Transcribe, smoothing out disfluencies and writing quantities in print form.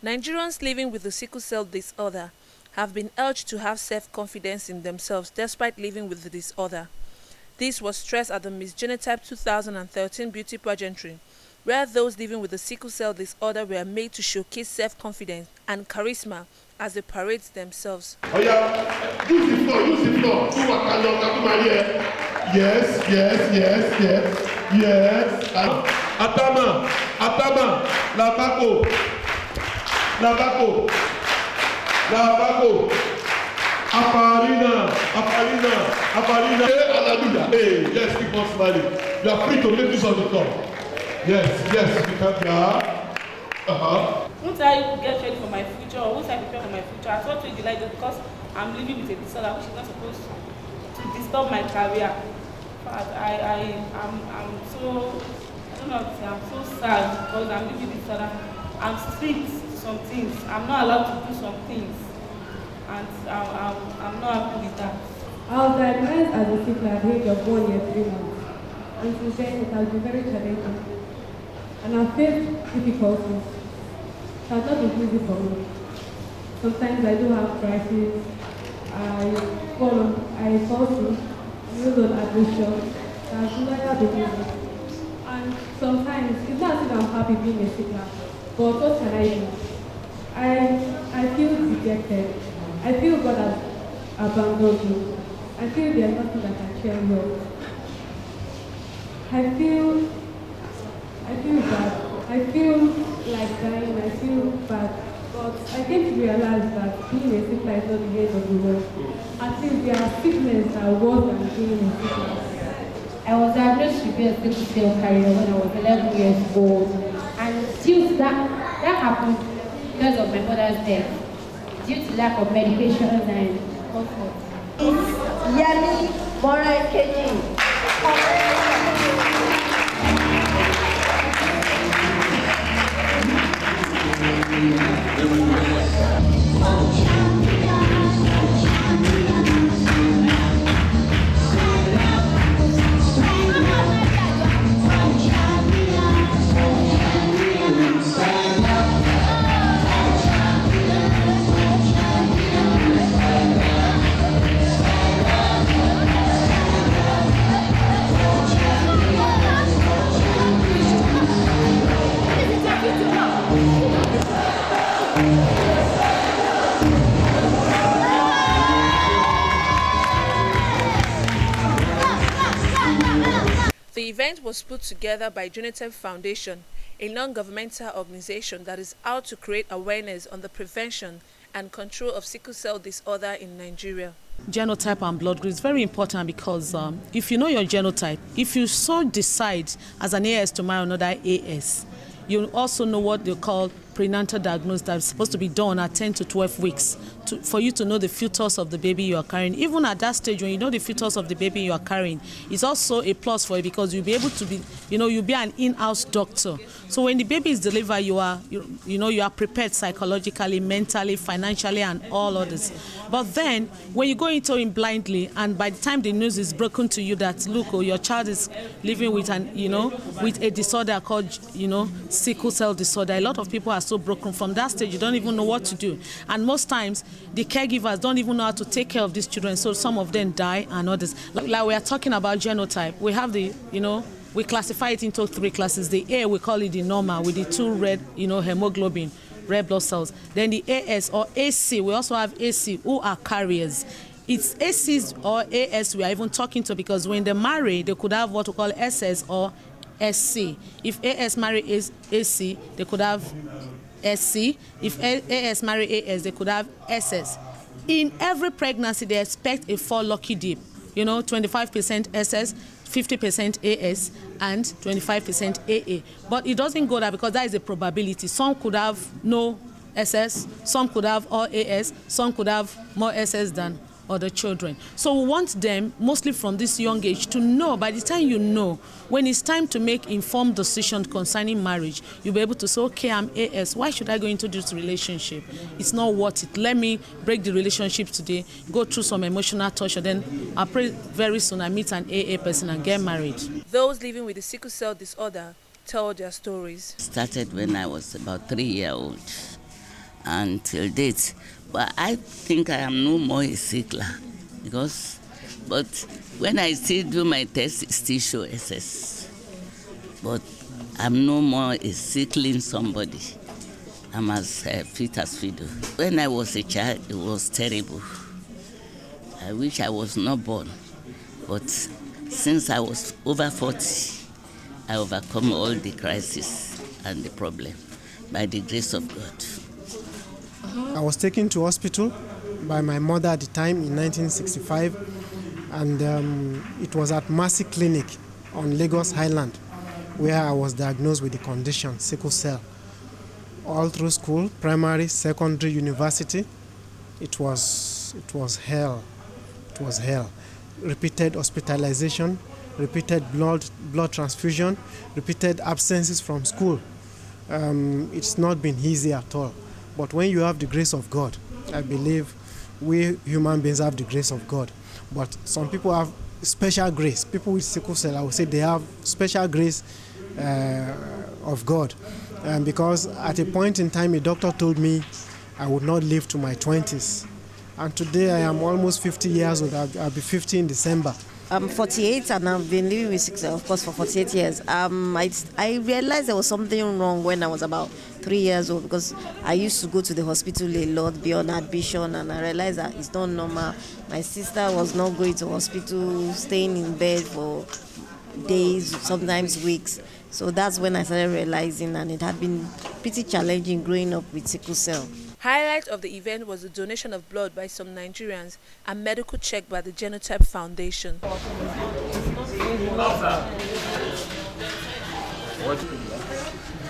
Nigerians living with the sickle cell disorder have been urged to have self-confidence in themselves despite living with the disorder. This was stressed at the Miss Genotype 2013 beauty pageantry, where those living with the sickle cell disorder were made to showcase self-confidence and charisma as they parade themselves. Oh yeah, use the floor, use the floor. Do what I love, yes, yes, yes, yes, yes. Atama, Atama, Labako, Labako, Labako, Aparina, Aparina, Aparina. Hey, hallelujah. Hey, yes, keep on smiling. You are free to make this on the floor. Yes, yes, you can. Yeah. Once I get ready for my future, or once I prepare for my future, I thought to like this because I'm living with a disorder which is not supposed to disturb my career. But I'm so, I don't know how to say, I'm so sad because I'm living with disorder. I'm strict to some things. I'm not allowed to do some things. And I'm not happy with that. I was diagnosed as a sickle at the age of 1 year, 3 months. And since then it has been very challenging. And I faced difficulties. It has not been easy for me. Sometimes I do have crises. I fall sick, use on addiction. It has never been easy. And sometimes it's not as if I'm happy being a sickle. But what can I do? I feel dejected. I feel God has abandoned me. I feel there's nothing that can cheer me up. I feel bad. I feel like dying. I feel bad. But I came to realize that being a sickle is not the end of the world. At least there are sicknesses that are worse than being a sickle. I was diagnosed to be a sickle cell carrier when I was 11 years old. And still that happened because of my mother's death, due to lack of medications and comfort. Yemi Morekeji. The event was put together by Genotype Foundation, a non-governmental organization that is out to create awareness on the prevention and control of sickle cell disorder in Nigeria. Genotype and blood group is very important because if you know your genotype, if you so decide as an AS to marry another AS, you also know what they call prenatal diagnosis that is supposed to be done at 10 to 12 weeks for you to know the fetus of the baby you are carrying. Even at that stage, when you know the fetus of the baby you are carrying, it's also a plus for you because you'll be able to be, you'll be an in-house doctor. So when the baby is delivered, you are prepared psychologically, mentally, financially, and all others. But then when you go into it blindly, and by the time the news is broken to you that look, your child is living with with a disorder called sickle cell disorder, a lot of people are so broken. From that stage, you don't even know what to do, and most times the caregivers don't even know how to take care of these children, so some of them die and others. Like we are talking about genotype, we have we classify it into 3 classes. The A, we call it the normal with the 2 red hemoglobin, red blood cells. Then the AS or AC, we also have AC who are carriers. It's ACs or AS we are even talking to because when they marry, they could have what we call SS or SC. If AS marry AC, they could have SC. If AS marry AS, they could have SS. In every pregnancy, they expect a 4 lucky dip. 25% SS, 50% AS, and 25% AA. But it doesn't go there because that is a probability. Some could have no SS, some could have all AS, some could have more SS than other children. So we want them, mostly from this young age, to know, by the time you know, when it's time to make informed decisions concerning marriage, you'll be able to say, okay, I'm AS, why should I go into this relationship? It's not worth it. Let me break the relationship today, go through some emotional torture, then I pray very soon I meet an AA person and get married. Those living with the sickle cell disorder tell their stories. Started when I was about 3 years old. until date. But I think I am no more a sickler but when I still do my test, it still show SS. But I'm no more a sickling somebody. I'm as fit as fiddle. When I was a child, it was terrible. I wish I was not born. But since I was over 40, I overcome all the crisis and the problem by the grace of God. I was taken to hospital by my mother at the time in 1965, and it was at Mercy Clinic on Lagos Highland where I was diagnosed with the condition, sickle cell. All through school, primary, secondary, university, it was hell. It was hell. Repeated hospitalization, repeated blood transfusion, repeated absences from school. It's not been easy at all. But when you have the grace of God, I believe we human beings have the grace of God. But some people have special grace. People with sickle cell, I would say they have special grace of God. Because at a point in time, a doctor told me I would not live to my 20s. And today I am almost 50 years old. I'll be 50 in December. I'm 48 and I've been living with sickle cell, of course, for 48 years. I realized there was something wrong when I was about 3 years old, because I used to go to the hospital a lot beyond admission, and I realized that it's not normal. My sister was not going to hospital, staying in bed for days, sometimes weeks. So that's when I started realizing, and it had been pretty challenging growing up with sickle cell. Highlight of the event was the donation of blood by some Nigerians and medical check by the Genotype Foundation.